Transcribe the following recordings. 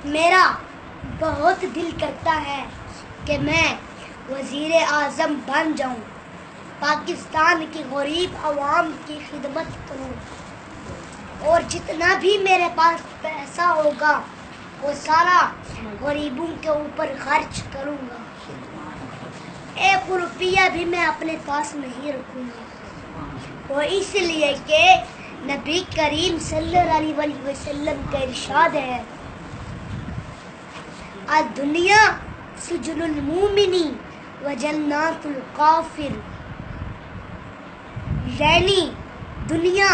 میرا بہت دل کرتا ہے کہ میں وزیر اعظم بن جاؤں، پاکستان کی غریب عوام کی خدمت کروں اور جتنا بھی میرے پاس پیسہ ہوگا وہ سارا غریبوں کے اوپر خرچ کروں گا، 1 روپیہ بھی میں اپنے پاس نہیں رکھوں گا۔ وہ اس لیے کہ نبی کریم صلی اللہ علیہ وسلم کا ارشاد ہے، الدنیا سجن المومن و جنات الکافر، یعنی دنیا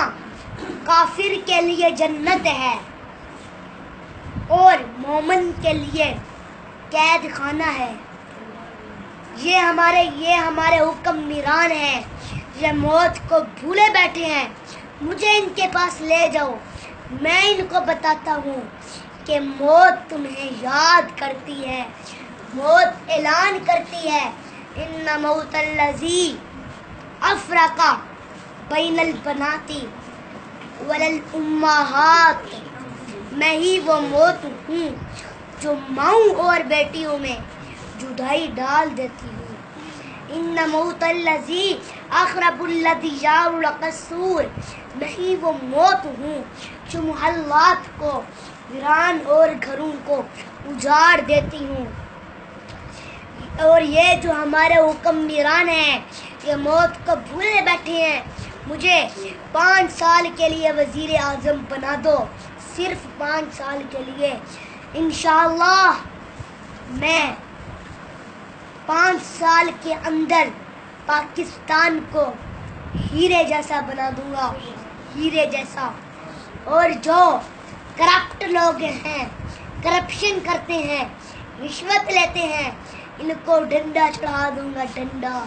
کافر کے لیے جنت ہے اور مومن کے لیے قید خانہ ہے۔ یہ ہمارے حکمران ہیں، یہ موت کو بھولے بیٹھے ہیں، مجھے ان کے پاس لے جاؤ، میں ان کو بتاتا ہوں کہ موت تمہیں یاد کرتی ہے، موت اعلان کرتی ہے، ان موت الذی افرق بین البنات والامہات، میں ہی وہ موت ہوں جو ماؤں اور بیٹیوں میں جدائی ڈال دیتی ہوں، ان موت الذی اخرب الدیار القصور، میں ہی وہ موت ہوں جو محلات کو ویران اور گھروں کو اجاڑ دیتی ہوں۔ اور یہ جو ہمارے حکمران ہیں یہ موت کو بھولے بیٹھے ہیں، مجھے 5 سال کے لیے وزیر اعظم بنا دو، صرف 5 سال کے لیے، انشاءاللہ میں 5 سال کے اندر پاکستان کو ہیرے جیسا بنا دوں گا، ہیرے جیسا۔ اور جو کرپٹ لوگ ہیں، کرپشن کرتے ہیں، رشوت لیتے ہیں، ان کو ڈنڈا چڑھا دوں گا، ڈنڈا۔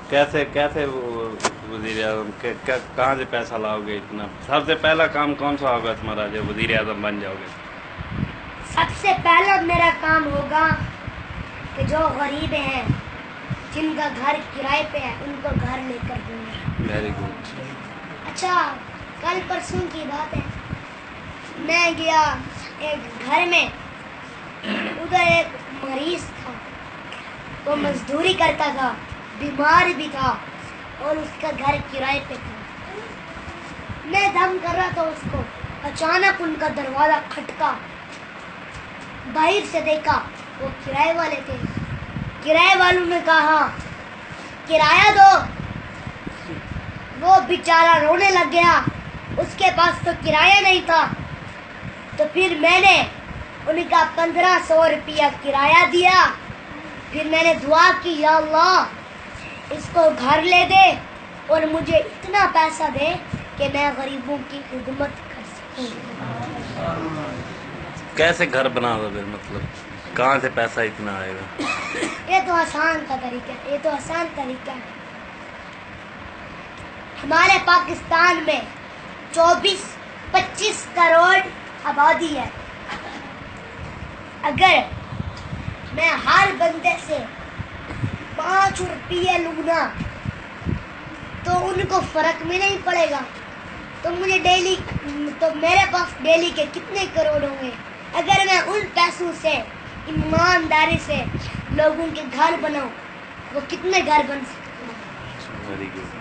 کیسے وزیر اعظم کہاں سے پیسہ لاؤ گے اتنا؟ سب سے پہلا کام کون سا ہوگا تمہارا جو وزیر اعظم بن جاؤ گے؟ سب سے پہلا میرا کام ہوگا کہ جو غریب ہیں، جن کا گھر کرائے پہ ہے، ان کو گھر لے کر دوں گا۔ Very good. اچھا، کل پرسوں کی بات ہے، میں گیا ایک گھر میں، ادھر ایک مریض تھا، وہ مزدوری کرتا تھا، بیمار بھی تھا اور اس کا گھر کرائے پہ تھا۔ میں دم کر رہا تھا اس کو، اچانک ان کا دروازہ کھٹکا، باہر سے دیکھا، وہ کرائے والے تھے۔ کرائے والوں نے کہا کرایہ دو، وہ بیچارہ رونے لگ گیا، اس کے پاس تو کرایہ نہیں تھا۔ تو پھر میں نے ان کا 1500 روپیہ کرایہ دیا، پھر میں نے دعا کی، یا اللہ اس کو گھر لے دے اور مجھے اتنا پیسہ دے کہ میں غریبوں کی خدمت کر سکوں۔ کیسے گھر بنا دو پھر؟ مطلب کہاں سے پیسہ اتنا آئے گا؟ یہ تو آسان کا طریقہ ہے، یہ تو آسان طریقہ ہے۔ ہمارے پاکستان میں 24-25 کروڑ آبادی ہے، اگر میں ہر بندے سے 5 روپیے لوں نا تو ان کو فرق بھی نہیں پڑے گا، تو میرے پاس ڈیلی کے کتنے کروڑ ہوں گے؟ اگر میں ان پیسوں سے ایمانداری سے لوگوں کے گھر بناؤں، وہ کتنے گھر بن سکتے ہیں؟ Very good.